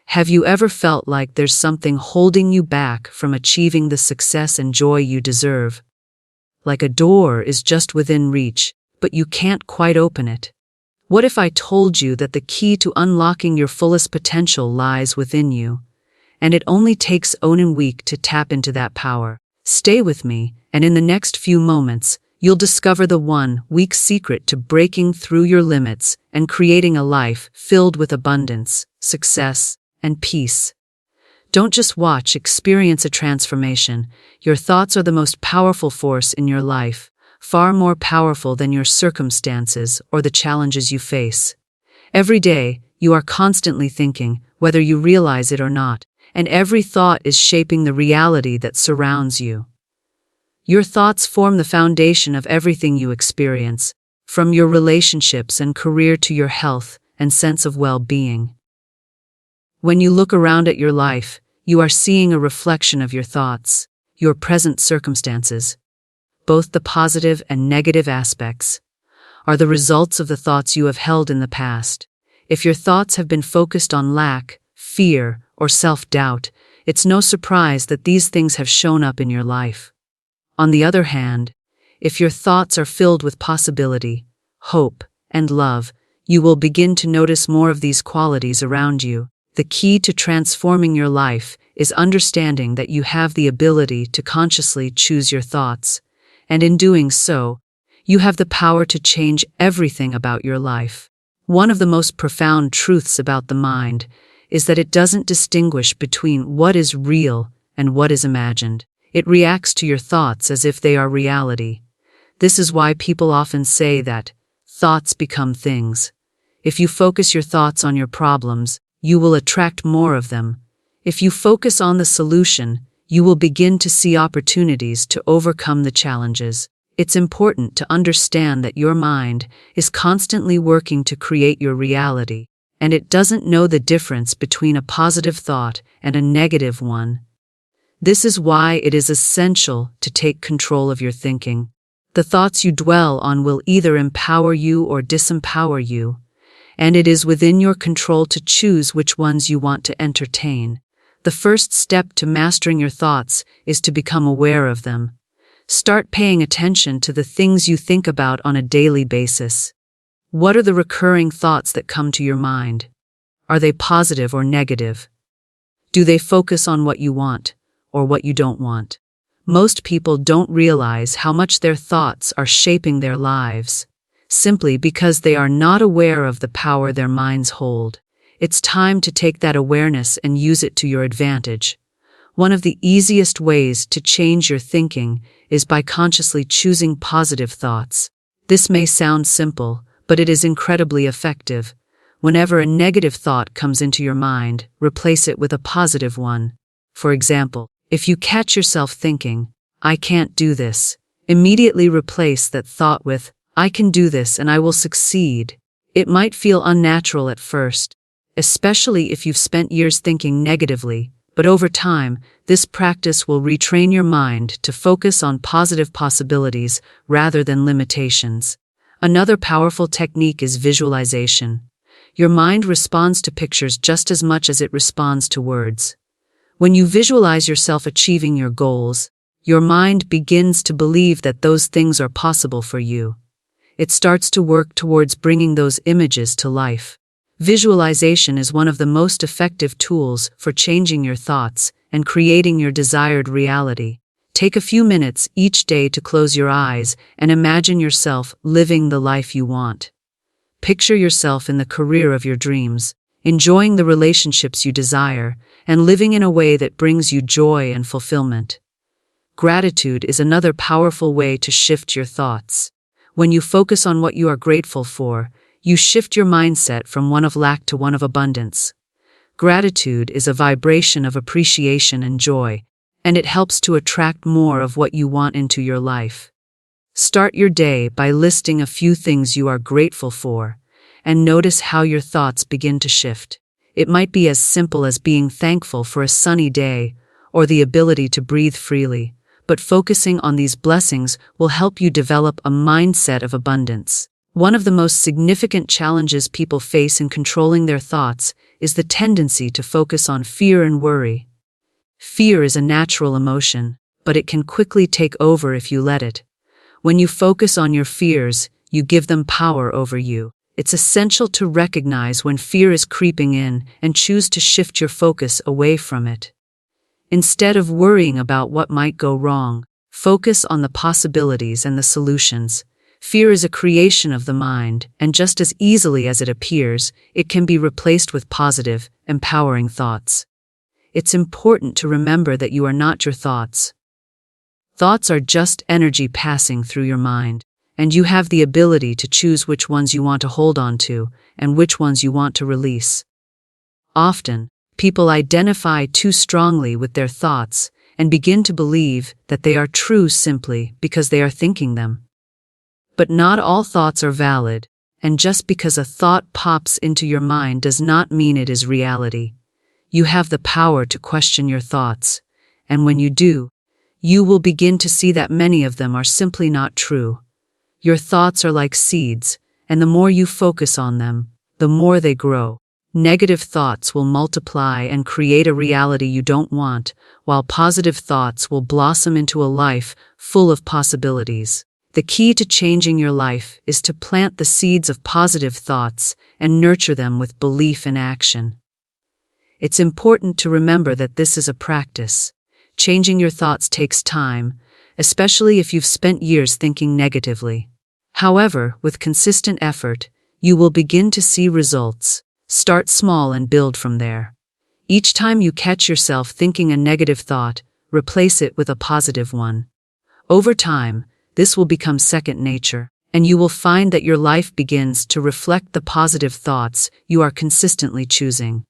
Have you ever felt like there's something holding you back from achieving the success and joy you deserve? Like a door is just within reach, but you can't quite open it. What if I told you that the key to unlocking your fullest potential lies within you, and it only takes one week to tap into that power? Stay with me, and in the next few moments, you'll discover the 1 week secret to breaking through your limits and creating a life filled with abundance, success, and peace. Don't just watch, experience a transformation. Your thoughts are the most powerful force in your life, far more powerful than your circumstances or the challenges you face. Every day, you are constantly thinking, whether you realize it or not, and every thought is shaping the reality that surrounds you. Your thoughts form the foundation of everything you experience, from your relationships and career to your health and sense of well-being. When you look around at your life, you are seeing a reflection of your thoughts, your present circumstances. Both the positive and negative aspects are the results of the thoughts you have held in the past. If your thoughts have been focused on lack, fear, or self-doubt, it's no surprise that these things have shown up in your life. On the other hand, if your thoughts are filled with possibility, hope, and love, you will begin to notice more of these qualities around you. The key to transforming your life is understanding that you have the ability to consciously choose your thoughts, and in doing so, you have the power to change everything about your life. One of the most profound truths about the mind is that it doesn't distinguish between what is real and what is imagined. It reacts to your thoughts as if they are reality. This is why people often say that thoughts become things. If you focus your thoughts on your problems, you will attract more of them. If you focus on the solution, you will begin to see opportunities to overcome the challenges. It's important to understand that your mind is constantly working to create your reality, and it doesn't know the difference between a positive thought and a negative one. This is why it is essential to take control of your thinking. The thoughts you dwell on will either empower you or disempower you, and it is within your control to choose which ones you want to entertain. The first step to mastering your thoughts is to become aware of them. Start paying attention to the things you think about on a daily basis. What are the recurring thoughts that come to your mind? Are they positive or negative? Do they focus on what you want or what you don't want? Most people don't realize how much their thoughts are shaping their lives, simply because they are not aware of the power their minds hold. It's time to take that awareness and use it to your advantage. One of the easiest ways to change your thinking is by consciously choosing positive thoughts. This may sound simple, but it is incredibly effective. Whenever a negative thought comes into your mind, replace it with a positive one. For example, if you catch yourself thinking, "I can't do this," immediately replace that thought with, "I can do this and I will succeed." It might feel unnatural at first, especially if you've spent years thinking negatively, but over time, this practice will retrain your mind to focus on positive possibilities rather than limitations. Another powerful technique is visualization. Your mind responds to pictures just as much as it responds to words. When you visualize yourself achieving your goals, your mind begins to believe that those things are possible for you. It starts to work towards bringing those images to life. Visualization is one of the most effective tools for changing your thoughts and creating your desired reality. Take a few minutes each day to close your eyes and imagine yourself living the life you want. Picture yourself in the career of your dreams, enjoying the relationships you desire, and living in a way that brings you joy and fulfillment. Gratitude is another powerful way to shift your thoughts. When you focus on what you are grateful for, you shift your mindset from one of lack to one of abundance. Gratitude is a vibration of appreciation and joy, and it helps to attract more of what you want into your life. Start your day by listing a few things you are grateful for, and notice how your thoughts begin to shift. It might be as simple as being thankful for a sunny day or the ability to breathe freely, but focusing on these blessings will help you develop a mindset of abundance. One of the most significant challenges people face in controlling their thoughts is the tendency to focus on fear and worry. Fear is a natural emotion, but it can quickly take over if you let it. When you focus on your fears, you give them power over you. It's essential to recognize when fear is creeping in and choose to shift your focus away from it. Instead of worrying about what might go wrong, focus on the possibilities and the solutions. Fear is a creation of the mind, and just as easily as it appears, it can be replaced with positive, empowering thoughts. It's important to remember that you are not your thoughts. Thoughts are just energy passing through your mind, and you have the ability to choose which ones you want to hold on to and which ones you want to release. Often, people identify too strongly with their thoughts and begin to believe that they are true simply because they are thinking them. But not all thoughts are valid, and just because a thought pops into your mind does not mean it is reality. You have the power to question your thoughts, and when you do, you will begin to see that many of them are simply not true. Your thoughts are like seeds, and the more you focus on them, the more they grow. Negative thoughts will multiply and create a reality you don't want, while positive thoughts will blossom into a life full of possibilities. The key to changing your life is to plant the seeds of positive thoughts and nurture them with belief and action. It's important to remember that this is a practice. Changing your thoughts takes time, especially if you've spent years thinking negatively. However, with consistent effort, you will begin to see results. Start small and build from there. Each time you catch yourself thinking a negative thought, replace it with a positive one. Over time, this will become second nature, and you will find that your life begins to reflect the positive thoughts you are consistently choosing.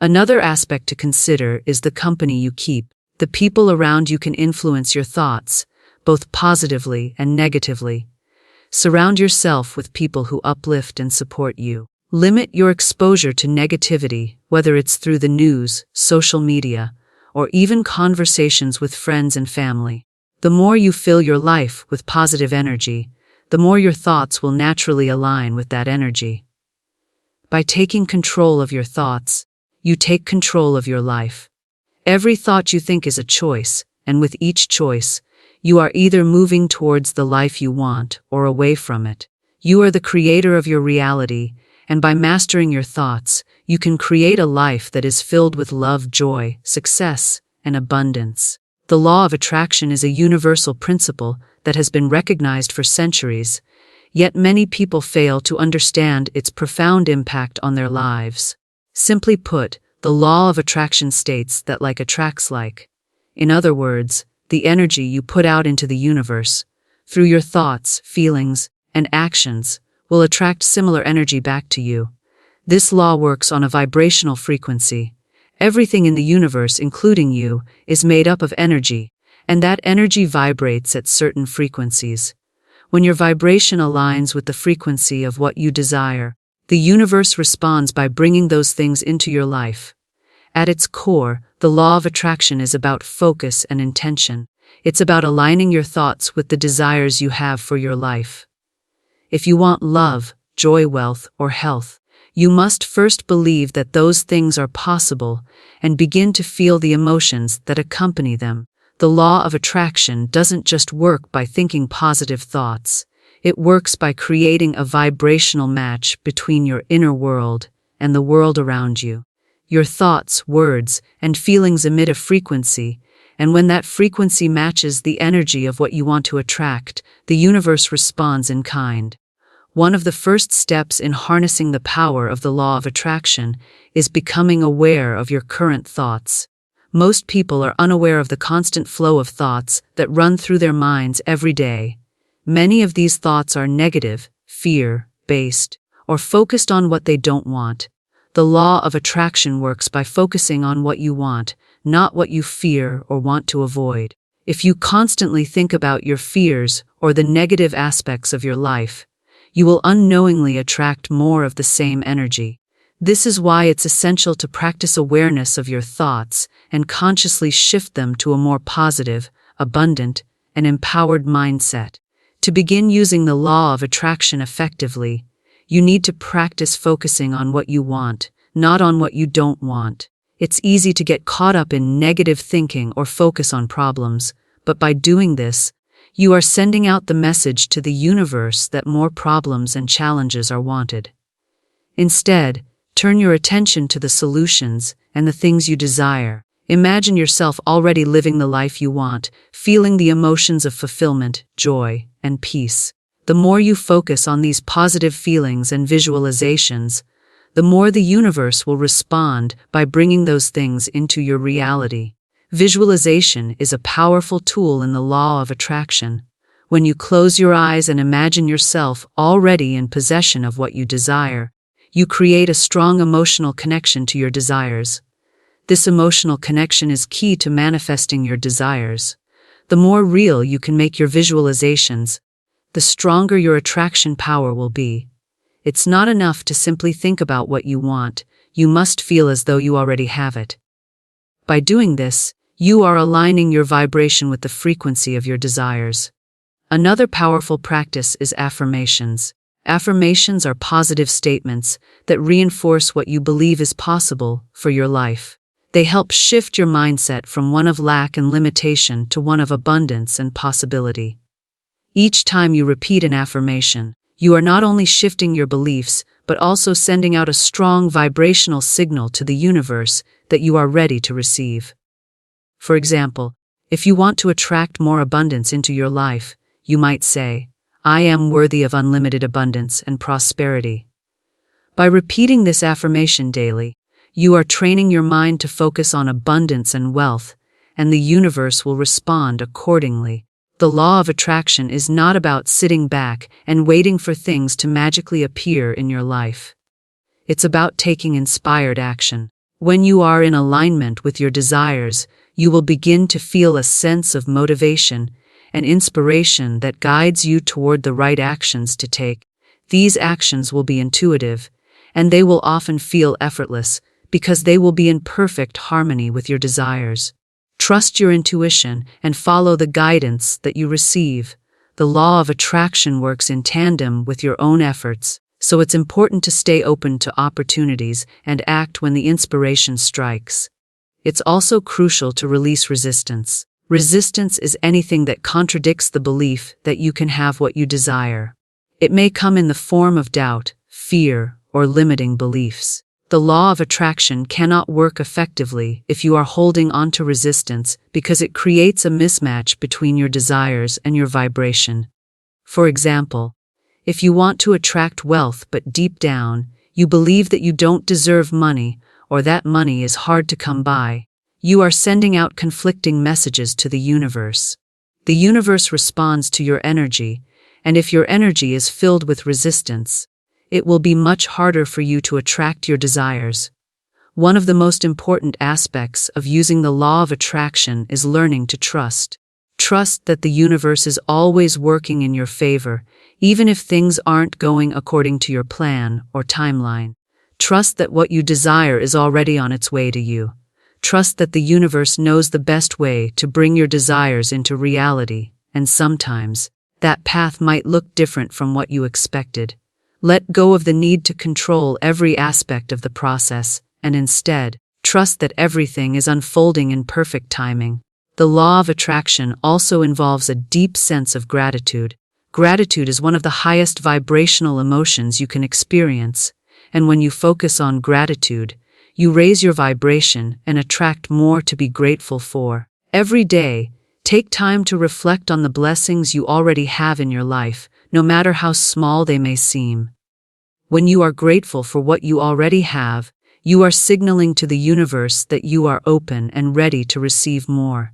Another aspect to consider is the company you keep. The people around you can influence your thoughts, both positively and negatively. Surround yourself with people who uplift and support you. Limit your exposure to negativity, whether it's through the news, social media, or even conversations with friends and family. The more you fill your life with positive energy, the more your thoughts will naturally align with that energy. By taking control of your thoughts, you take control of your life. Every thought you think is a choice, and with each choice, you are either moving towards the life you want or away from it. You are the creator of your reality, and by mastering your thoughts, you can create a life that is filled with love, joy, success, and abundance. The law of attraction is a universal principle that has been recognized for centuries, yet many people fail to understand its profound impact on their lives. Simply put, the law of attraction states that like attracts like. In other words, the energy you put out into the universe, through your thoughts, feelings, and actions, will attract similar energy back to you. This law works on a vibrational frequency. Everything in the universe, including you, is made up of energy, and that energy vibrates at certain frequencies. When your vibration aligns with the frequency of what you desire, the universe responds by bringing those things into your life. At its core, the law of attraction is about focus and intention. It's about aligning your thoughts with the desires you have for your life. If you want love, joy, wealth, or health, you must first believe that those things are possible and begin to feel the emotions that accompany them. The law of attraction doesn't just work by thinking positive thoughts. It works by creating a vibrational match between your inner world and the world around you. Your thoughts, words, and feelings emit a frequency, and when that frequency matches the energy of what you want to attract, the universe responds in kind. One of the first steps in harnessing the power of the law of attraction is becoming aware of your current thoughts. Most people are unaware of the constant flow of thoughts that run through their minds every day. Many of these thoughts are negative, fear-based, or focused on what they don't want. The law of attraction works by focusing on what you want, not what you fear or want to avoid. If you constantly think about your fears or the negative aspects of your life, you will unknowingly attract more of the same energy. This is why it's essential to practice awareness of your thoughts and consciously shift them to a more positive, abundant, and empowered mindset. To begin using the law of attraction effectively, you need to practice focusing on what you want, not on what you don't want. It's easy to get caught up in negative thinking or focus on problems, but by doing this, you are sending out the message to the universe that more problems and challenges are wanted. Instead, turn your attention to the solutions and the things you desire. Imagine yourself already living the life you want, feeling the emotions of fulfillment, joy, and peace. The more you focus on these positive feelings and visualizations, the more the universe will respond by bringing those things into your reality. Visualization is a powerful tool in the law of attraction. When you close your eyes and imagine yourself already in possession of what you desire, you create a strong emotional connection to your desires. This emotional connection is key to manifesting your desires. The more real you can make your visualizations, the stronger your attraction power will be. It's not enough to simply think about what you want, you must feel as though you already have it. By doing this, you are aligning your vibration with the frequency of your desires. Another powerful practice is affirmations. Affirmations are positive statements that reinforce what you believe is possible for your life. They help shift your mindset from one of lack and limitation to one of abundance and possibility. Each time you repeat an affirmation, you are not only shifting your beliefs, but also sending out a strong vibrational signal to the universe that you are ready to receive. For example, if you want to attract more abundance into your life, you might say, "I am worthy of unlimited abundance and prosperity." By repeating this affirmation daily, you are training your mind to focus on abundance and wealth, and the universe will respond accordingly. The law of attraction is not about sitting back and waiting for things to magically appear in your life. It's about taking inspired action. When you are in alignment with your desires, you will begin to feel a sense of motivation and inspiration that guides you toward the right actions to take. These actions will be intuitive, and they will often feel effortless because they will be in perfect harmony with your desires. Trust your intuition and follow the guidance that you receive. The law of attraction works in tandem with your own efforts, so it's important to stay open to opportunities and act when the inspiration strikes. It's also crucial to release resistance. Resistance is anything that contradicts the belief that you can have what you desire. It may come in the form of doubt, fear, or limiting beliefs. The law of attraction cannot work effectively if you are holding on to resistance because it creates a mismatch between your desires and your vibration. For example, if you want to attract wealth but deep down, you believe that you don't deserve money or that money is hard to come by, you are sending out conflicting messages to the universe. The universe responds to your energy, and if your energy is filled with resistance, it will be much harder for you to attract your desires. One of the most important aspects of using the law of attraction is learning to trust. Trust that the universe is always working in your favor, even if things aren't going according to your plan or timeline. Trust that what you desire is already on its way to you. Trust that the universe knows the best way to bring your desires into reality, and sometimes, that path might look different from what you expected. Let go of the need to control every aspect of the process, and instead, trust that everything is unfolding in perfect timing. The law of attraction also involves a deep sense of gratitude. Gratitude is one of the highest vibrational emotions you can experience, and when you focus on gratitude, you raise your vibration and attract more to be grateful for. Every day, take time to reflect on the blessings you already have in your life, no matter how small they may seem. When you are grateful for what you already have, you are signaling to the universe that you are open and ready to receive more.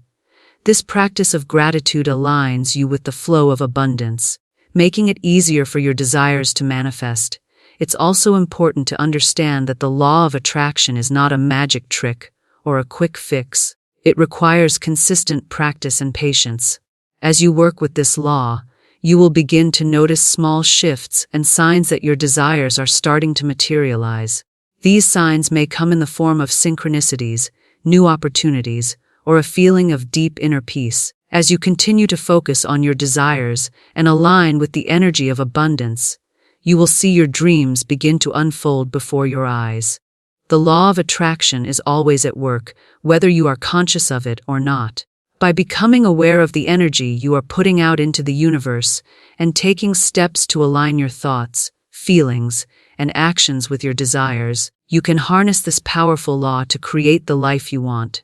This practice of gratitude aligns you with the flow of abundance, making it easier for your desires to manifest. It's also important to understand that the law of attraction is not a magic trick or a quick fix. It requires consistent practice and patience. As you work with this law, you will begin to notice small shifts and signs that your desires are starting to materialize. These signs may come in the form of synchronicities, new opportunities, or a feeling of deep inner peace. As you continue to focus on your desires and align with the energy of abundance, you will see your dreams begin to unfold before your eyes. The law of attraction is always at work, whether you are conscious of it or not. By becoming aware of the energy you are putting out into the universe and taking steps to align your thoughts, feelings, and actions with your desires, you can harness this powerful law to create the life you want.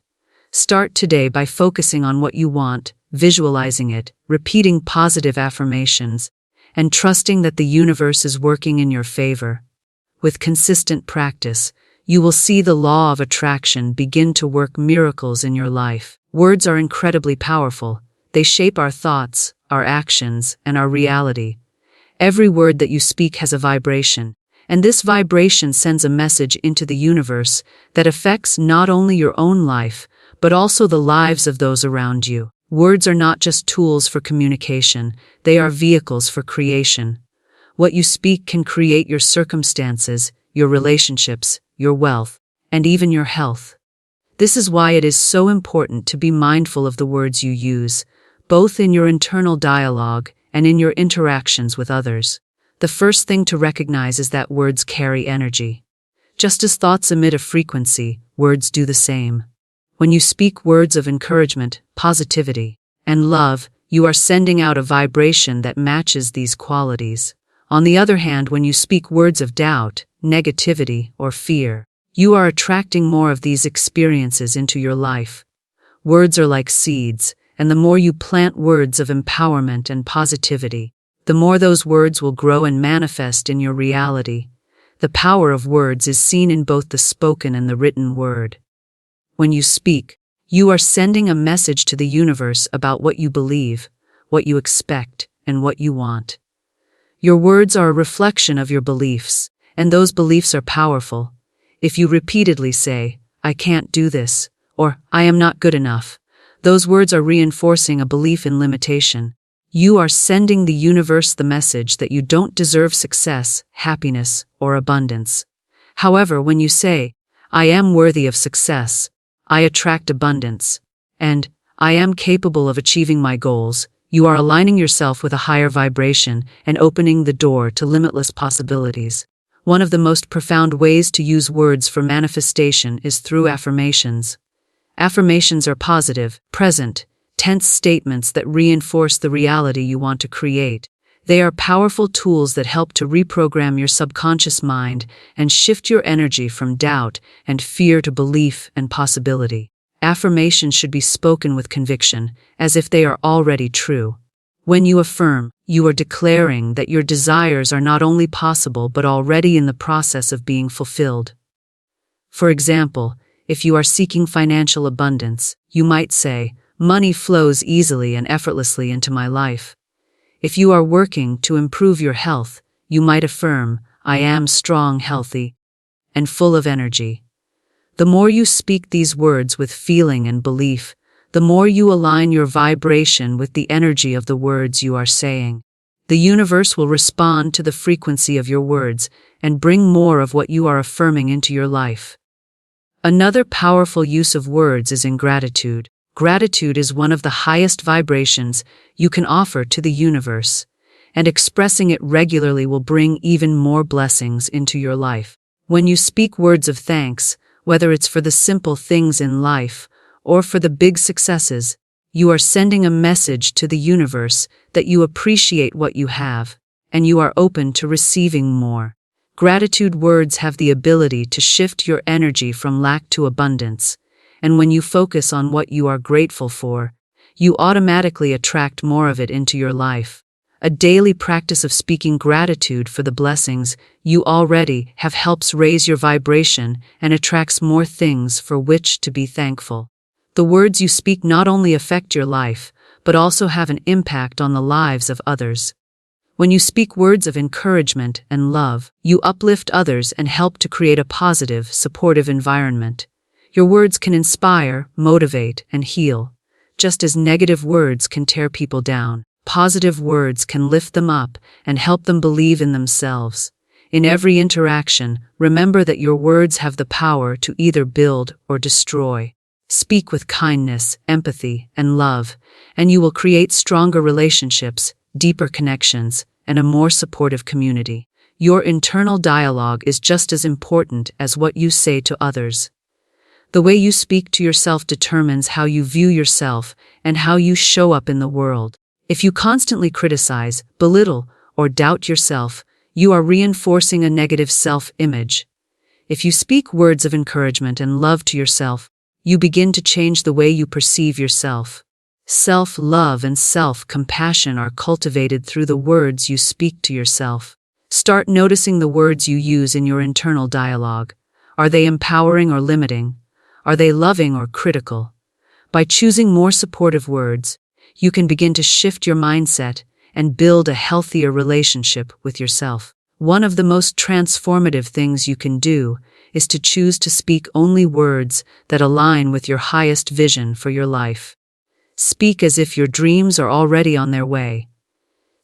Start today by focusing on what you want, visualizing it, repeating positive affirmations, and trusting that the universe is working in your favor. With consistent practice, you will see the law of attraction begin to work miracles in your life. Words are incredibly powerful. They shape our thoughts, our actions, and our reality. Every word that you speak has a vibration, and this vibration sends a message into the universe that affects not only your own life, but also the lives of those around you. Words are not just tools for communication, they are vehicles for creation. What you speak can create your circumstances, your relationships, your wealth, and even your health. This is why it is so important to be mindful of the words you use, both in your internal dialogue and in your interactions with others. The first thing to recognize is that words carry energy. Just as thoughts emit a frequency, words do the same. When you speak words of encouragement, positivity, and love, you are sending out a vibration that matches these qualities. On the other hand, when you speak words of doubt, negativity, or fear, you are attracting more of these experiences into your life. Words are like seeds, and the more you plant words of empowerment and positivity, the more those words will grow and manifest in your reality. The power of words is seen in both the spoken and the written word. When you speak, you are sending a message to the universe about what you believe, what you expect, and what you want. Your words are a reflection of your beliefs, and those beliefs are powerful. If you repeatedly say, "I can't do this," or "I am not good enough," those words are reinforcing a belief in limitation. You are sending the universe the message that you don't deserve success, happiness, or abundance. However, when you say, "I am worthy of success," "I attract abundance," and "I am capable of achieving my goals," you are aligning yourself with a higher vibration and opening the door to limitless possibilities. One of the most profound ways to use words for manifestation is through affirmations. Affirmations are positive, present, tense statements that reinforce the reality you want to create. They are powerful tools that help to reprogram your subconscious mind and shift your energy from doubt and fear to belief and possibility. Affirmations should be spoken with conviction, as if they are already true. When you affirm, you are declaring that your desires are not only possible but already in the process of being fulfilled. For example, if you are seeking financial abundance, you might say, "Money flows easily and effortlessly into my life." If you are working to improve your health, you might affirm, "I am strong, healthy, and full of energy." The more you speak these words with feeling and belief, the more you align your vibration with the energy of the words you are saying. The universe will respond to the frequency of your words and bring more of what you are affirming into your life. Another powerful use of words is in gratitude. Gratitude is one of the highest vibrations you can offer to the universe, and expressing it regularly will bring even more blessings into your life. When you speak words of thanks, whether it's for the simple things in life or for the big successes, you are sending a message to the universe that you appreciate what you have, and you are open to receiving more. Gratitude words have the ability to shift your energy from lack to abundance, and when you focus on what you are grateful for, you automatically attract more of it into your life. A daily practice of speaking gratitude for the blessings you already have helps raise your vibration and attracts more things for which to be thankful. The words you speak not only affect your life, but also have an impact on the lives of others. When you speak words of encouragement and love, you uplift others and help to create a positive, supportive environment. Your words can inspire, motivate, and heal. Just as negative words can tear people down, positive words can lift them up and help them believe in themselves. In every interaction, remember that your words have the power to either build or destroy. Speak with kindness, empathy, and love, and you will create stronger relationships, deeper connections, and a more supportive community. Your internal dialogue is just as important as what you say to others. The way you speak to yourself determines how you view yourself and how you show up in the world. If you constantly criticize, belittle, or doubt yourself, you are reinforcing a negative self-image. If you speak words of encouragement and love to yourself, you begin to change the way you perceive yourself. Self-love and self-compassion are cultivated through the words you speak to yourself. Start noticing the words you use in your internal dialogue. Are they empowering or limiting? Are they loving or critical? By choosing more supportive words, you can begin to shift your mindset and build a healthier relationship with yourself. One of the most transformative things you can do is to choose to speak only words that align with your highest vision for your life. Speak as if your dreams are already on their way.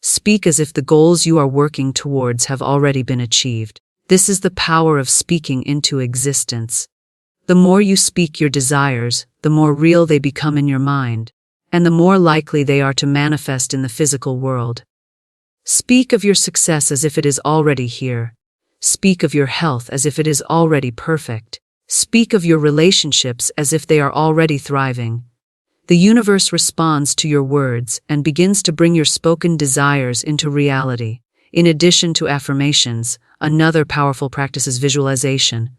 Speak as if the goals you are working towards have already been achieved. This is the power of speaking into existence. The more you speak your desires, the more real they become in your mind, and the more likely they are to manifest in the physical world. Speak of your success as if it is already here. Speak of your health as if it is already perfect. Speak of your relationships as if they are already thriving. The universe responds to your words and begins to bring your spoken desires into reality. In addition to affirmations, another powerful practice is visualization.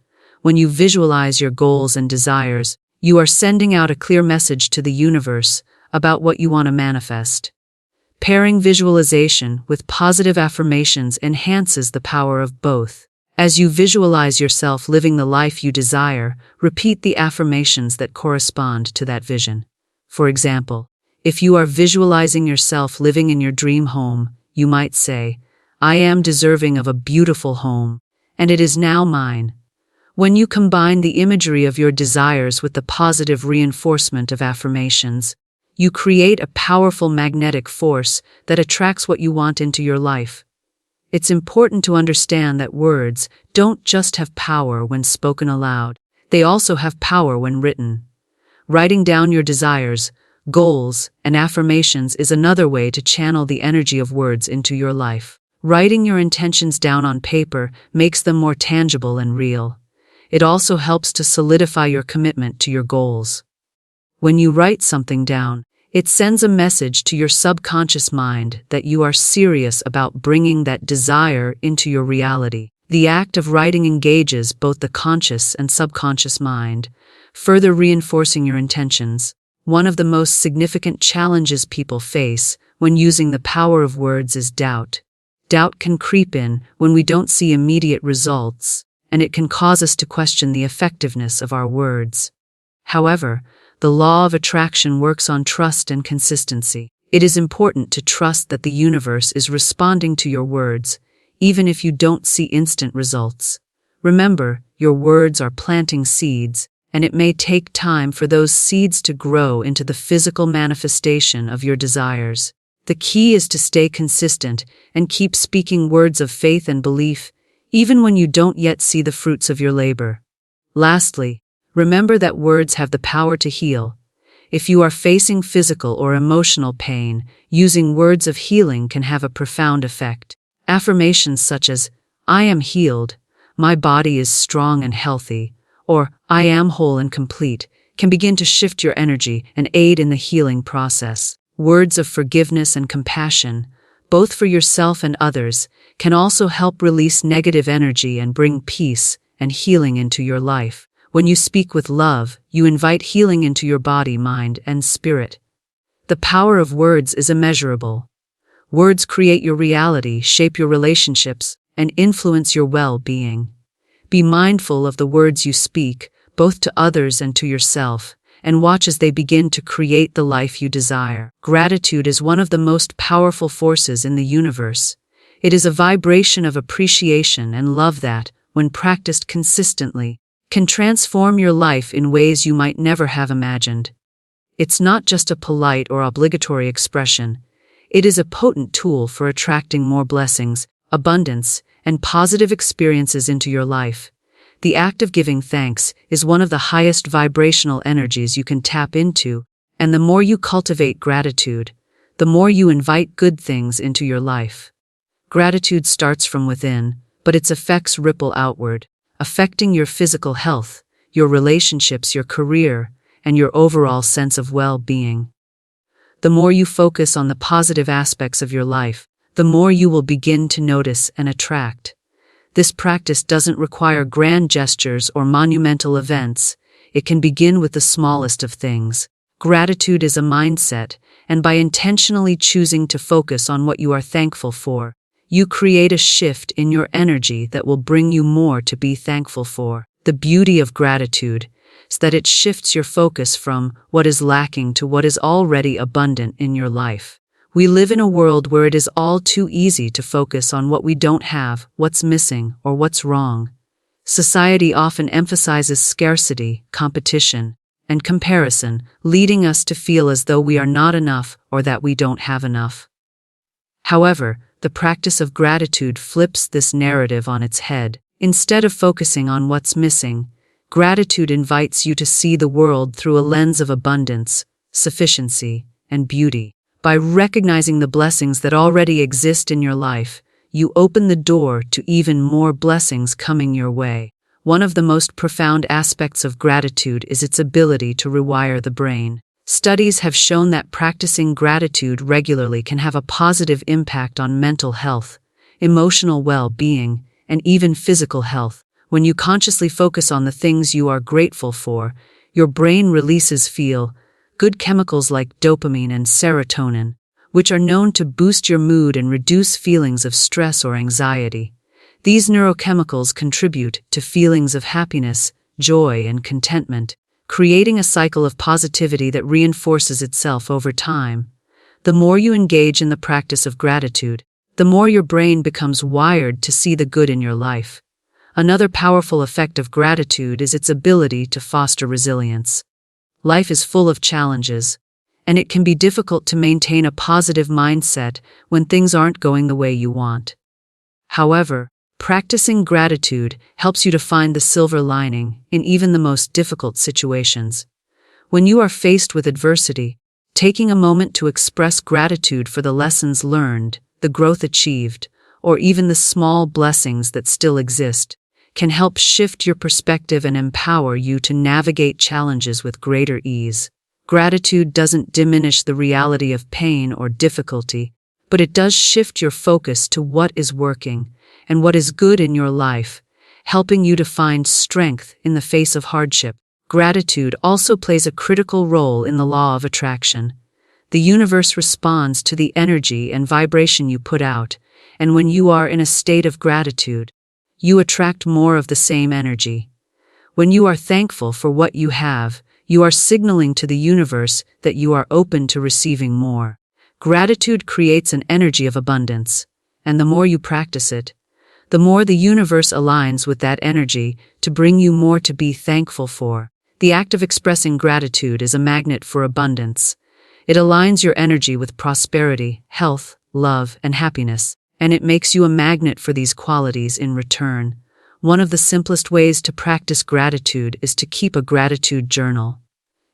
When you visualize your goals and desires, you are sending out a clear message to the universe about what you want to manifest. Pairing visualization with positive affirmations enhances the power of both. As you visualize yourself living the life you desire, repeat the affirmations that correspond to that vision. For example, if you are visualizing yourself living in your dream home, you might say, "I am deserving of a beautiful home, and it is now mine." When you combine the imagery of your desires with the positive reinforcement of affirmations, you create a powerful magnetic force that attracts what you want into your life. It's important to understand that words don't just have power when spoken aloud, they also have power when written. Writing down your desires, goals, and affirmations is another way to channel the energy of words into your life. Writing your intentions down on paper makes them more tangible and real. It also helps to solidify your commitment to your goals. When you write something down, it sends a message to your subconscious mind that you are serious about bringing that desire into your reality. The act of writing engages both the conscious and subconscious mind, further reinforcing your intentions. One of the most significant challenges people face when using the power of words is doubt. Doubt can creep in when we don't see immediate results, and it can cause us to question the effectiveness of our words. However, the law of attraction works on trust and consistency. It is important to trust that the universe is responding to your words, even if you don't see instant results. Remember, your words are planting seeds, and it may take time for those seeds to grow into the physical manifestation of your desires. The key is to stay consistent and keep speaking words of faith and belief, even when you don't yet see the fruits of your labor. Lastly, remember that words have the power to heal. If you are facing physical or emotional pain, using words of healing can have a profound effect. Affirmations such as, "I am healed," "My body is strong and healthy," or "I am whole and complete," can begin to shift your energy and aid in the healing process. Words of forgiveness and compassion, both for yourself and others, can also help release negative energy and bring peace and healing into your life. When you speak with love, you invite healing into your body, mind, and spirit. The power of words is immeasurable. Words create your reality, shape your relationships, and influence your well-being. Be mindful of the words you speak, both to others and to yourself, and watch as they begin to create the life you desire. Gratitude is one of the most powerful forces in the universe. It is a vibration of appreciation and love that, when practiced consistently, can transform your life in ways you might never have imagined. It's not just a polite or obligatory expression. It is a potent tool for attracting more blessings, abundance, and positive experiences into your life. The act of giving thanks is one of the highest vibrational energies you can tap into, and the more you cultivate gratitude, the more you invite good things into your life. Gratitude starts from within, but its effects ripple outward, affecting your physical health, your relationships, your career, and your overall sense of well-being. The more you focus on the positive aspects of your life, the more you will begin to notice and attract. This practice doesn't require grand gestures or monumental events. It can begin with the smallest of things. Gratitude is a mindset, and by intentionally choosing to focus on what you are thankful for, you create a shift in your energy that will bring you more to be thankful for. The beauty of gratitude is that it shifts your focus from what is lacking to what is already abundant in your life. We live in a world where it is all too easy to focus on what we don't have, what's missing, or what's wrong. Society often emphasizes scarcity, competition, and comparison, leading us to feel as though we are not enough or that we don't have enough. However, the practice of gratitude flips this narrative on its head. Instead of focusing on what's missing, gratitude invites you to see the world through a lens of abundance, sufficiency, and beauty. By recognizing the blessings that already exist in your life, you open the door to even more blessings coming your way. One of the most profound aspects of gratitude is its ability to rewire the brain. Studies have shown that practicing gratitude regularly can have a positive impact on mental health, emotional well-being, and even physical health. When you consciously focus on the things you are grateful for, your brain releases feel-good chemicals like dopamine and serotonin, which are known to boost your mood and reduce feelings of stress or anxiety. These neurochemicals contribute to feelings of happiness, joy, and contentment, creating a cycle of positivity that reinforces itself over time. The more you engage in the practice of gratitude, the more your brain becomes wired to see the good in your life. Another powerful effect of gratitude is its ability to foster resilience. Life is full of challenges, and it can be difficult to maintain a positive mindset when things aren't going the way you want. However, practicing gratitude helps you to find the silver lining in even the most difficult situations. When you are faced with adversity, taking a moment to express gratitude for the lessons learned, the growth achieved, or even the small blessings that still exist, can help shift your perspective and empower you to navigate challenges with greater ease. Gratitude doesn't diminish the reality of pain or difficulty, but it does shift your focus to what is working and what is good in your life, helping you to find strength in the face of hardship. Gratitude also plays a critical role in the law of attraction. The universe responds to the energy and vibration you put out, and when you are in a state of gratitude, you attract more of the same energy. When you are thankful for what you have, you are signaling to the universe that you are open to receiving more. Gratitude creates an energy of abundance, and the more you practice it, the more the universe aligns with that energy to bring you more to be thankful for. The act of expressing gratitude is a magnet for abundance. It aligns your energy with prosperity, health, love, and happiness, and it makes you a magnet for these qualities in return. One of the simplest ways to practice gratitude is to keep a gratitude journal.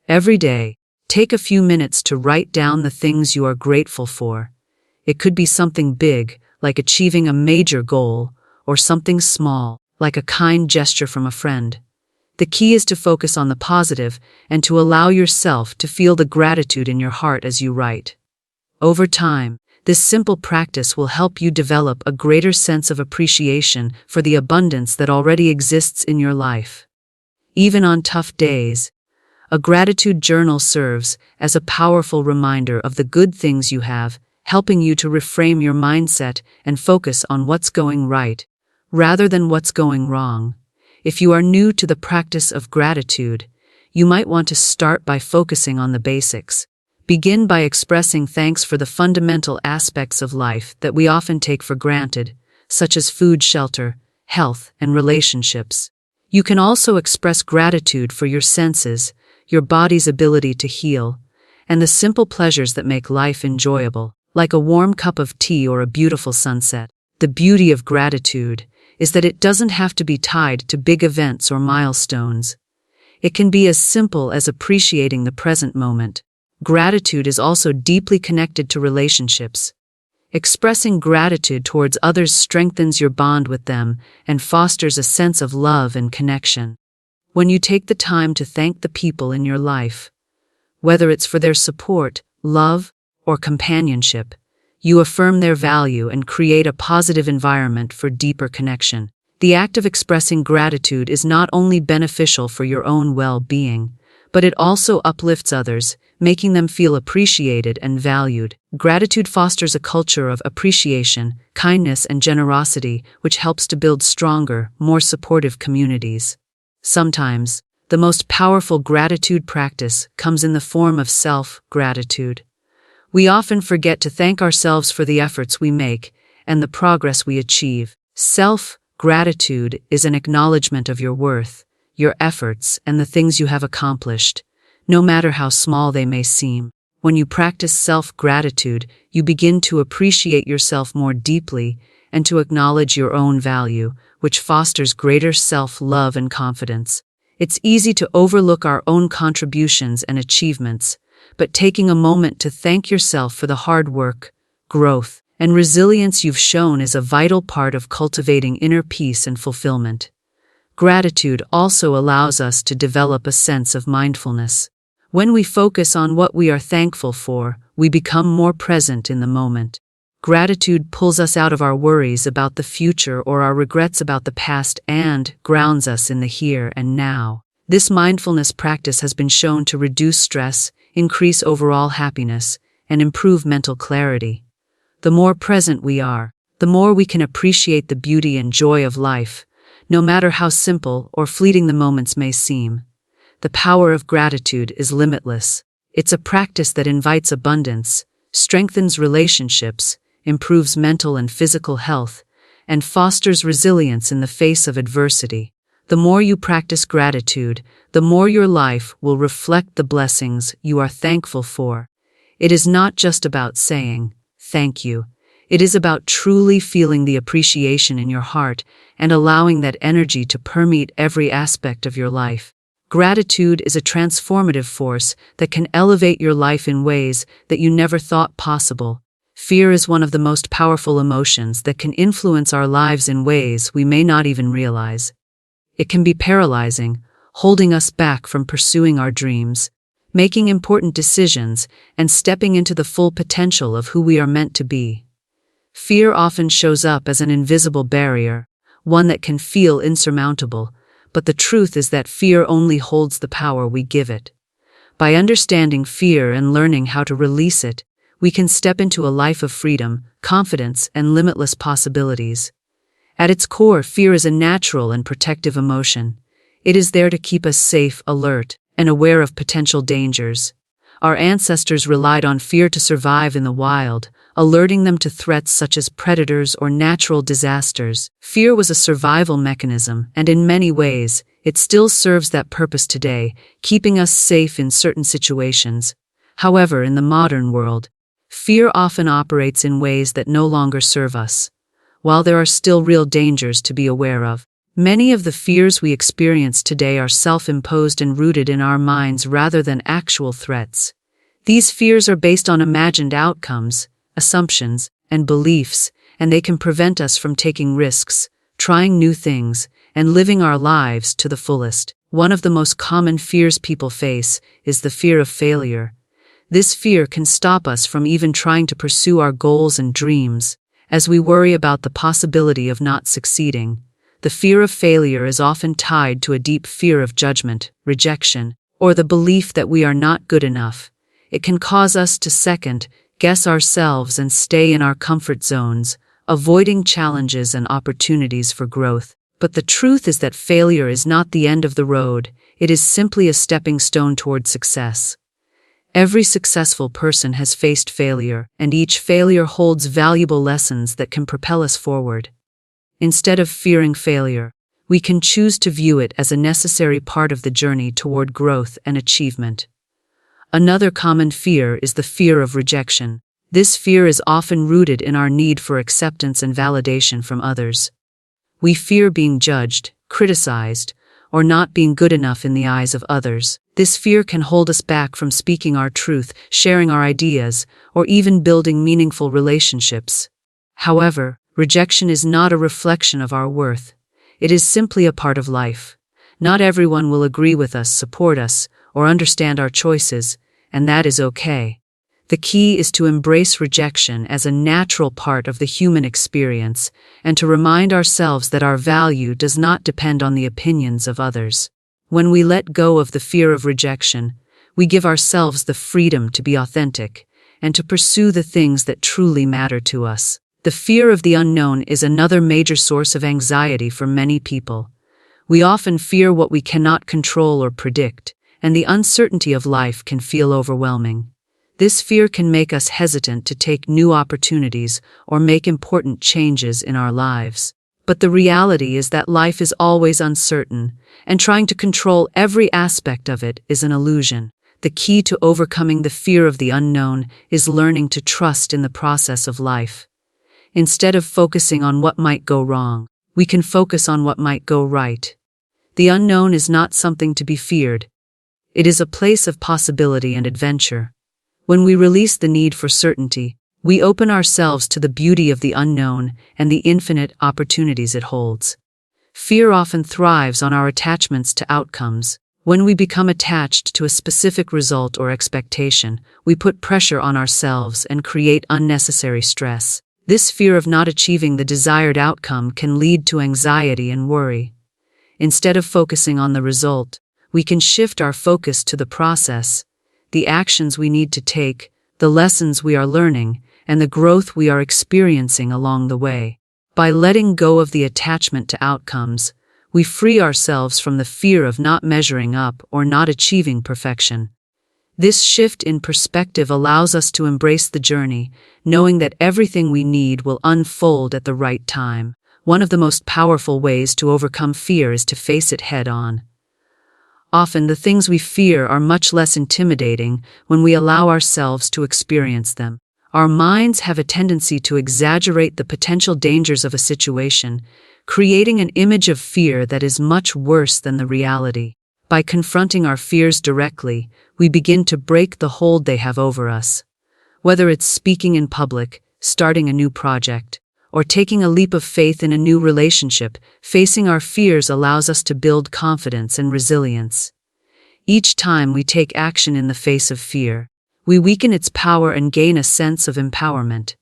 Every day, take a few minutes to write down the things you are grateful for. It could be something big, like achieving a major goal, or something small, like a kind gesture from a friend. The key is to focus on the positive and to allow yourself to feel the gratitude in your heart as you write. Over time, this simple practice will help you develop a greater sense of appreciation for the abundance that already exists in your life. Even on tough days, a gratitude journal serves as a powerful reminder of the good things you have, helping you to reframe your mindset and focus on what's going right, rather than what's going wrong. If you are new to the practice of gratitude, you might want to start by focusing on the basics. Begin by expressing thanks for the fundamental aspects of life that we often take for granted, such as food, shelter, health, and relationships. You can also express gratitude for your senses, your body's ability to heal, and the simple pleasures that make life enjoyable, like a warm cup of tea or a beautiful sunset. The beauty of gratitude is that it doesn't have to be tied to big events or milestones. It can be as simple as appreciating the present moment. Gratitude is also deeply connected to relationships. Expressing gratitude towards others strengthens your bond with them and fosters a sense of love and connection. When you take the time to thank the people in your life, whether it's for their support, love, or companionship, you affirm their value and create a positive environment for deeper connection. The act of expressing gratitude is not only beneficial for your own well-being, but it also uplifts others, making them feel appreciated and valued. Gratitude fosters a culture of appreciation, kindness, and generosity, which helps to build stronger, more supportive communities. Sometimes, the most powerful gratitude practice comes in the form of self-gratitude. We often forget to thank ourselves for the efforts we make and the progress we achieve. Self-gratitude is an acknowledgement of your worth, your efforts, and the things you have accomplished, no matter how small they may seem. When you practice self-gratitude, you begin to appreciate yourself more deeply and to acknowledge your own value, which fosters greater self-love and confidence. It's easy to overlook our own contributions and achievements, but taking a moment to thank yourself for the hard work, growth, and resilience you've shown is a vital part of cultivating inner peace and fulfillment. Gratitude also allows us to develop a sense of mindfulness. When we focus on what we are thankful for, we become more present in the moment. Gratitude pulls us out of our worries about the future or our regrets about the past and grounds us in the here and now. This mindfulness practice has been shown to reduce stress, increase overall happiness, and improve mental clarity. The more present we are, the more we can appreciate the beauty and joy of life, no matter how simple or fleeting the moments may seem. The power of gratitude is limitless. It's a practice that invites abundance, strengthens relationships, improves mental and physical health, and fosters resilience in the face of adversity. The more you practice gratitude, the more your life will reflect the blessings you are thankful for. It is not just about saying, "Thank you." It is about truly feeling the appreciation in your heart and allowing that energy to permeate every aspect of your life. Gratitude is a transformative force that can elevate your life in ways that you never thought possible. Fear is one of the most powerful emotions that can influence our lives in ways we may not even realize. It can be paralyzing, holding us back from pursuing our dreams, making important decisions, and stepping into the full potential of who we are meant to be. Fear often shows up as an invisible barrier, one that can feel insurmountable, but the truth is that fear only holds the power we give it. By understanding fear and learning how to release it, we can step into a life of freedom, confidence, and limitless possibilities. At its core, fear is a natural and protective emotion. It is there to keep us safe, alert, and aware of potential dangers. Our ancestors relied on fear to survive in the wild, alerting them to threats such as predators or natural disasters. Fear was a survival mechanism, and in many ways, it still serves that purpose today, keeping us safe in certain situations. However, in the modern world, fear often operates in ways that no longer serve us. While there are still real dangers to be aware of, many of the fears we experience today are self-imposed and rooted in our minds rather than actual threats. These fears are based on imagined outcomes, assumptions, and beliefs, and they can prevent us from taking risks, trying new things, and living our lives to the fullest. One of the most common fears people face is the fear of failure. This fear can stop us from even trying to pursue our goals and dreams, as we worry about the possibility of not succeeding. The fear of failure is often tied to a deep fear of judgment, rejection, or the belief that we are not good enough. It can cause us to second-guess ourselves and stay in our comfort zones, avoiding challenges and opportunities for growth. But the truth is that failure is not the end of the road, it is simply a stepping stone toward success. Every successful person has faced failure, and each failure holds valuable lessons that can propel us forward. Instead of fearing failure, we can choose to view it as a necessary part of the journey toward growth and achievement. Another common fear is the fear of rejection. This fear is often rooted in our need for acceptance and validation from others. We fear being judged, criticized, or not being good enough in the eyes of others. This fear can hold us back from speaking our truth, sharing our ideas, or even building meaningful relationships. However, rejection is not a reflection of our worth. It is simply a part of life. Not everyone will agree with us, support us, or understand our choices, and that is okay. The key is to embrace rejection as a natural part of the human experience and to remind ourselves that our value does not depend on the opinions of others. When we let go of the fear of rejection, we give ourselves the freedom to be authentic and to pursue the things that truly matter to us. The fear of the unknown is another major source of anxiety for many people. We often fear what we cannot control or predict, and the uncertainty of life can feel overwhelming. This fear can make us hesitant to take new opportunities or make important changes in our lives. But the reality is that life is always uncertain, and trying to control every aspect of it is an illusion. The key to overcoming the fear of the unknown is learning to trust in the process of life. Instead of focusing on what might go wrong, we can focus on what might go right. The unknown is not something to be feared. It is a place of possibility and adventure. When we release the need for certainty, we open ourselves to the beauty of the unknown and the infinite opportunities it holds. Fear often thrives on our attachments to outcomes. When we become attached to a specific result or expectation, we put pressure on ourselves and create unnecessary stress. This fear of not achieving the desired outcome can lead to anxiety and worry. Instead of focusing on the result, we can shift our focus to the process, the actions we need to take, the lessons we are learning, and the growth we are experiencing along the way. By letting go of the attachment to outcomes, we free ourselves from the fear of not measuring up or not achieving perfection. This shift in perspective allows us to embrace the journey, knowing that everything we need will unfold at the right time. One of the most powerful ways to overcome fear is to face it head-on. Often the things we fear are much less intimidating when we allow ourselves to experience them. Our minds have a tendency to exaggerate the potential dangers of a situation, creating an image of fear that is much worse than the reality. By confronting our fears directly, we begin to break the hold they have over us. Whether it's speaking in public, starting a new project, or taking a leap of faith in a new relationship, facing our fears allows us to build confidence and resilience. Each time we take action in the face of fear, we weaken its power and gain a sense of empowerment.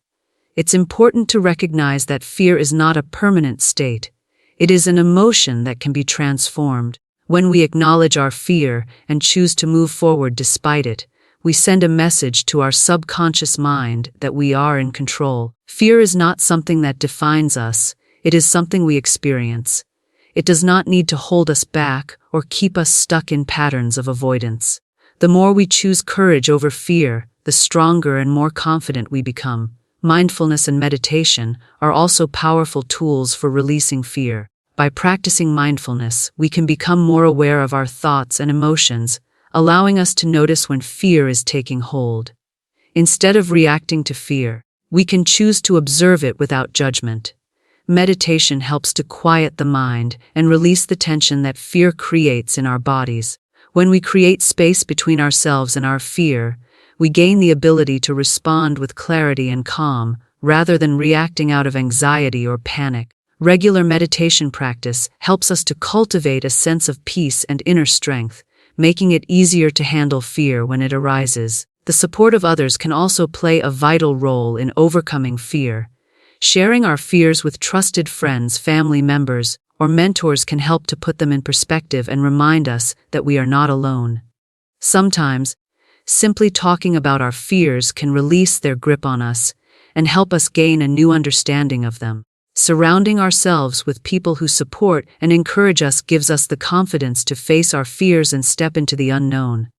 It's important to recognize that fear is not a permanent state. It is an emotion that can be transformed. When we acknowledge our fear and choose to move forward despite it, we send a message to our subconscious mind that we are in control. Fear is not something that defines us, it is something we experience. It does not need to hold us back or keep us stuck in patterns of avoidance. The more we choose courage over fear, the stronger and more confident we become. Mindfulness and meditation are also powerful tools for releasing fear. By practicing mindfulness, we can become more aware of our thoughts and emotions, allowing us to notice when fear is taking hold. Instead of reacting to fear, we can choose to observe it without judgment. Meditation helps to quiet the mind and release the tension that fear creates in our bodies. When we create space between ourselves and our fear, we gain the ability to respond with clarity and calm, rather than reacting out of anxiety or panic. Regular meditation practice helps us to cultivate a sense of peace and inner strength, making it easier to handle fear when it arises. The support of others can also play a vital role in overcoming fear. Sharing our fears with trusted friends, family members, or mentors can help to put them in perspective and remind us that we are not alone. Sometimes, simply talking about our fears can release their grip on us and help us gain a new understanding of them. Surrounding ourselves with people who support and encourage us gives us the confidence to face our fears and step into the unknown.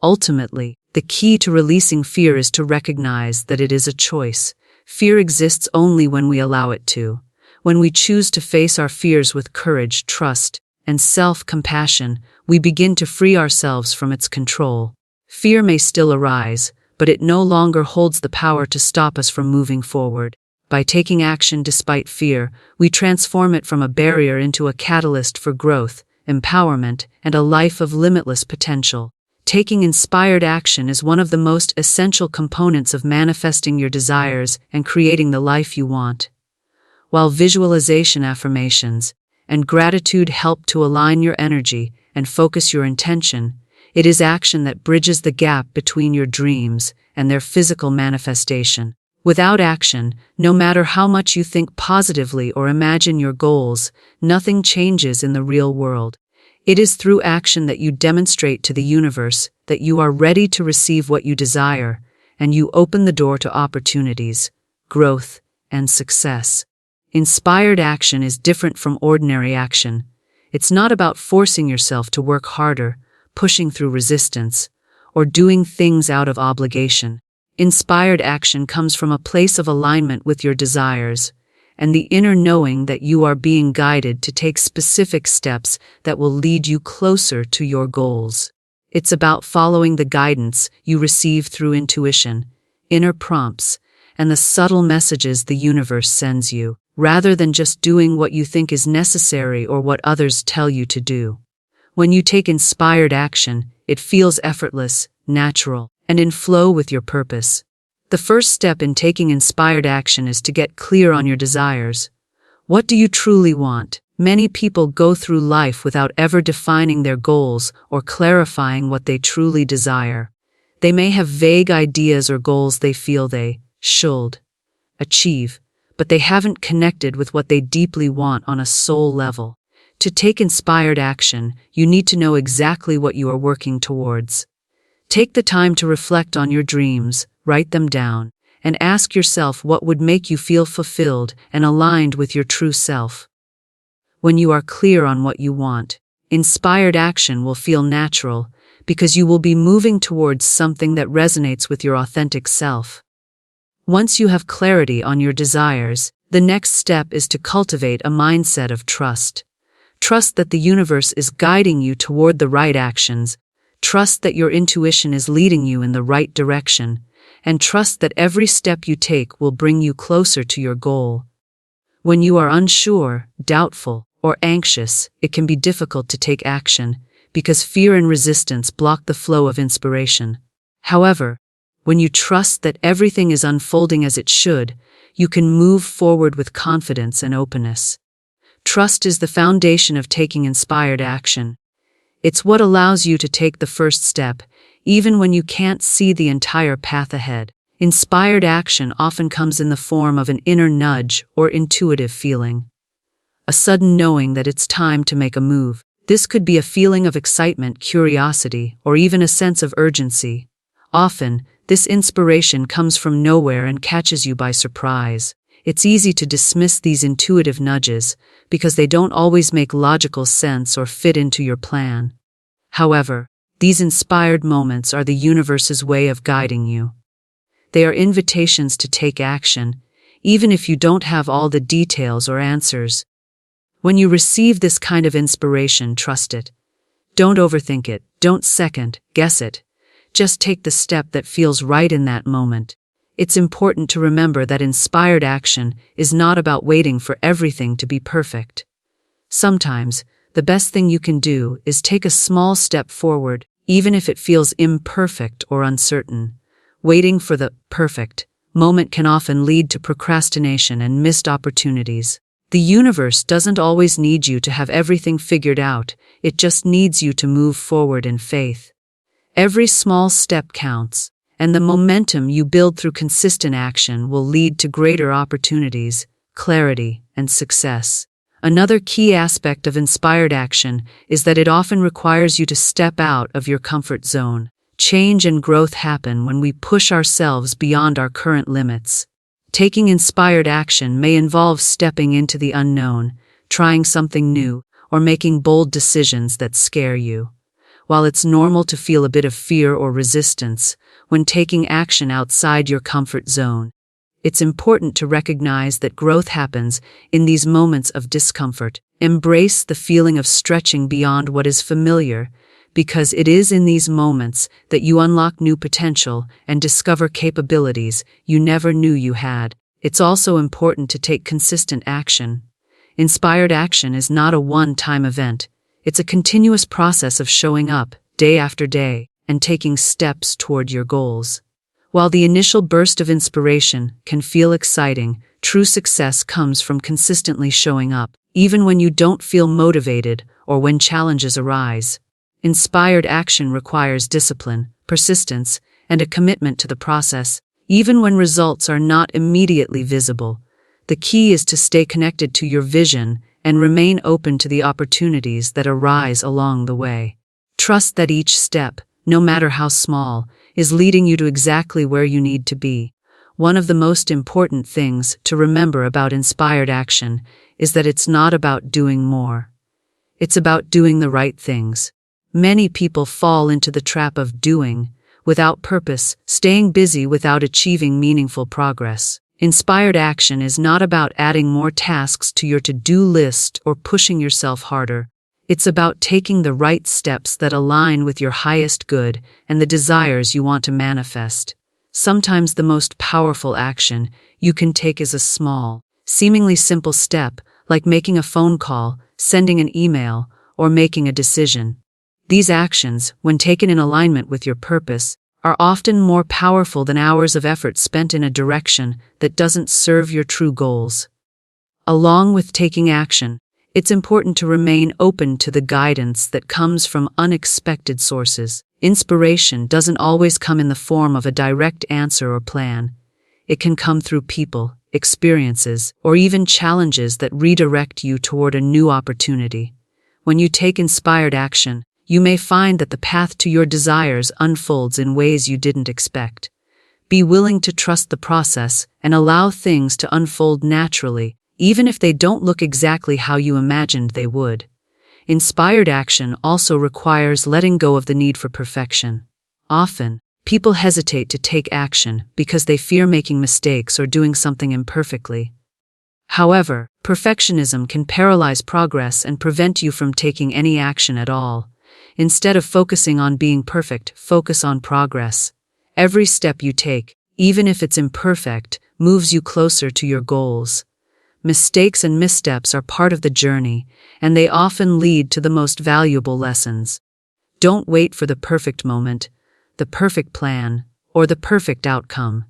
Ultimately, the key to releasing fear is to recognize that it is a choice. Fear exists only when we allow it to. When we choose to face our fears with courage, trust, and self-compassion, we begin to free ourselves from its control. Fear may still arise, but it no longer holds the power to stop us from moving forward. By taking action despite fear, we transform it from a barrier into a catalyst for growth, empowerment, and a life of limitless potential. Taking inspired action is one of the most essential components of manifesting your desires and creating the life you want. While visualization, affirmations, and gratitude help to align your energy and focus your intention, it is action that bridges the gap between your dreams and their physical manifestation. Without action, no matter how much you think positively or imagine your goals, nothing changes in the real world. It is through action that you demonstrate to the universe that you are ready to receive what you desire, and you open the door to opportunities, growth, and success. Inspired action is different from ordinary action. It's not about forcing yourself to work harder, pushing through resistance, or doing things out of obligation. Inspired action comes from a place of alignment with your desires, and the inner knowing that you are being guided to take specific steps that will lead you closer to your goals. It's about following the guidance you receive through intuition, inner prompts, and the subtle messages the universe sends you, rather than just doing what you think is necessary or what others tell you to do. When you take inspired action, it feels effortless, natural, and in flow with your purpose. The first step in taking inspired action is to get clear on your desires. What do you truly want? Many people go through life without ever defining their goals or clarifying what they truly desire. They may have vague ideas or goals they feel they should achieve, but they haven't connected with what they deeply want on a soul level. To take inspired action, you need to know exactly what you are working towards. Take the time to reflect on your dreams, write them down, and ask yourself what would make you feel fulfilled and aligned with your true self. When you are clear on what you want, inspired action will feel natural because you will be moving towards something that resonates with your authentic self. Once you have clarity on your desires, the next step is to cultivate a mindset of trust. Trust that the universe is guiding you toward the right actions. Trust that your intuition is leading you in the right direction, and trust that every step you take will bring you closer to your goal. When you are unsure, doubtful, or anxious, it can be difficult to take action because fear and resistance block the flow of inspiration. However, when you trust that everything is unfolding as it should, you can move forward with confidence and openness. Trust is the foundation of taking inspired action. It's what allows you to take the first step, even when you can't see the entire path ahead. Inspired action often comes in the form of an inner nudge or intuitive feeling. A sudden knowing that it's time to make a move. This could be a feeling of excitement, curiosity, or even a sense of urgency. Often, this inspiration comes from nowhere and catches you by surprise. It's easy to dismiss these intuitive nudges because they don't always make logical sense or fit into your plan. However, these inspired moments are the universe's way of guiding you. They are invitations to take action, even if you don't have all the details or answers. When you receive this kind of inspiration, trust it. Don't overthink it, don't second guess it. Just take the step that feels right in that moment. It's important to remember that inspired action is not about waiting for everything to be perfect. Sometimes, the best thing you can do is take a small step forward, even if it feels imperfect or uncertain. Waiting for the perfect moment can often lead to procrastination and missed opportunities. The universe doesn't always need you to have everything figured out, it just needs you to move forward in faith. Every small step counts, and the momentum you build through consistent action will lead to greater opportunities, clarity, and success. Another key aspect of inspired action is that it often requires you to step out of your comfort zone. Change and growth happen when we push ourselves beyond our current limits. Taking inspired action may involve stepping into the unknown, trying something new, or making bold decisions that scare you. While it's normal to feel a bit of fear or resistance when taking action outside your comfort zone, it's important to recognize that growth happens in these moments of discomfort. Embrace the feeling of stretching beyond what is familiar, because it is in these moments that you unlock new potential and discover capabilities you never knew you had. It's also important to take consistent action. Inspired action is not a one-time event. It's a continuous process of showing up, day after day, and taking steps toward your goals. While the initial burst of inspiration can feel exciting, true success comes from consistently showing up, even when you don't feel motivated or when challenges arise. Inspired action requires discipline, persistence, and a commitment to the process, even when results are not immediately visible. The key is to stay connected to your vision and remain open to the opportunities that arise along the way. Trust that each step, no matter how small, is leading you to exactly where you need to be. One of the most important things to remember about inspired action is that it's not about doing more. It's about doing the right things. Many people fall into the trap of doing, without purpose, staying busy without achieving meaningful progress. Inspired action is not about adding more tasks to your to-do list or pushing yourself harder. It's about taking the right steps that align with your highest good and the desires you want to manifest. Sometimes the most powerful action you can take is a small, seemingly simple step, like making a phone call, sending an email, or making a decision. These actions, when taken in alignment with your purpose, are often more powerful than hours of effort spent in a direction that doesn't serve your true goals. Along with taking action, it's important to remain open to the guidance that comes from unexpected sources. Inspiration doesn't always come in the form of a direct answer or plan. It can come through people, experiences, or even challenges that redirect you toward a new opportunity. When you take inspired action, you may find that the path to your desires unfolds in ways you didn't expect. Be willing to trust the process and allow things to unfold naturally, even if they don't look exactly how you imagined they would. Inspired action also requires letting go of the need for perfection. Often, people hesitate to take action because they fear making mistakes or doing something imperfectly. However, perfectionism can paralyze progress and prevent you from taking any action at all. Instead of focusing on being perfect, focus on progress. Every step you take, even if it's imperfect, moves you closer to your goals. Mistakes and missteps are part of the journey, and they often lead to the most valuable lessons. Don't wait for the perfect moment, the perfect plan, or the perfect outcome.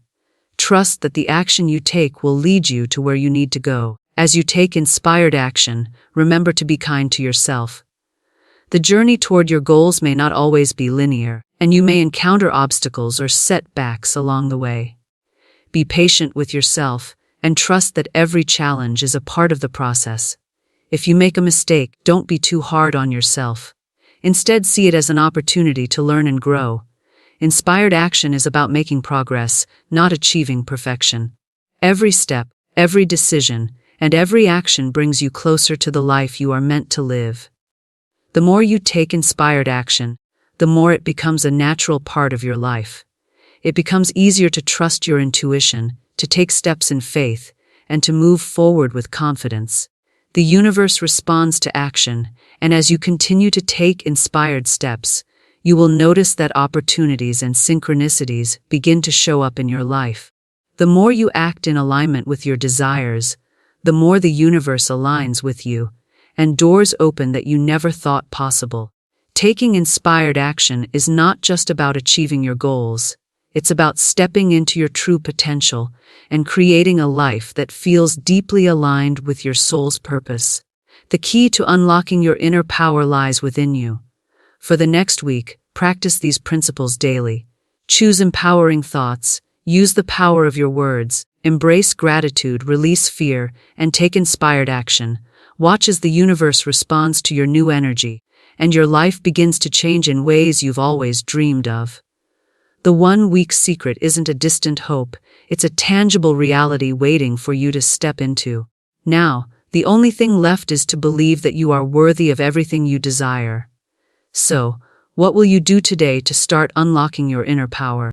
Trust that the action you take will lead you to where you need to go. As you take inspired action, remember to be kind to yourself. The journey toward your goals may not always be linear, and you may encounter obstacles or setbacks along the way. Be patient with yourself, and trust that every challenge is a part of the process. If you make a mistake, don't be too hard on yourself. Instead, see it as an opportunity to learn and grow. Inspired action is about making progress, not achieving perfection. Every step, every decision, and every action brings you closer to the life you are meant to live. The more you take inspired action, the more it becomes a natural part of your life. It becomes easier to trust your intuition, to take steps in faith, and to move forward with confidence. The universe responds to action, and as you continue to take inspired steps, you will notice that opportunities and synchronicities begin to show up in your life. The more you act in alignment with your desires, the more the universe aligns with you, and doors open that you never thought possible. Taking inspired action is not just about achieving your goals. It's about stepping into your true potential and creating a life that feels deeply aligned with your soul's purpose. The key to unlocking your inner power lies within you. For the next week, practice these principles daily. Choose empowering thoughts, use the power of your words, embrace gratitude, release fear, and take inspired action. Watch as the universe responds to your new energy, and your life begins to change in ways you've always dreamed of. The 1 week secret isn't a distant hope, it's a tangible reality waiting for you to step into. Now, the only thing left is to believe that you are worthy of everything you desire. So, what will you do today to start unlocking your inner power?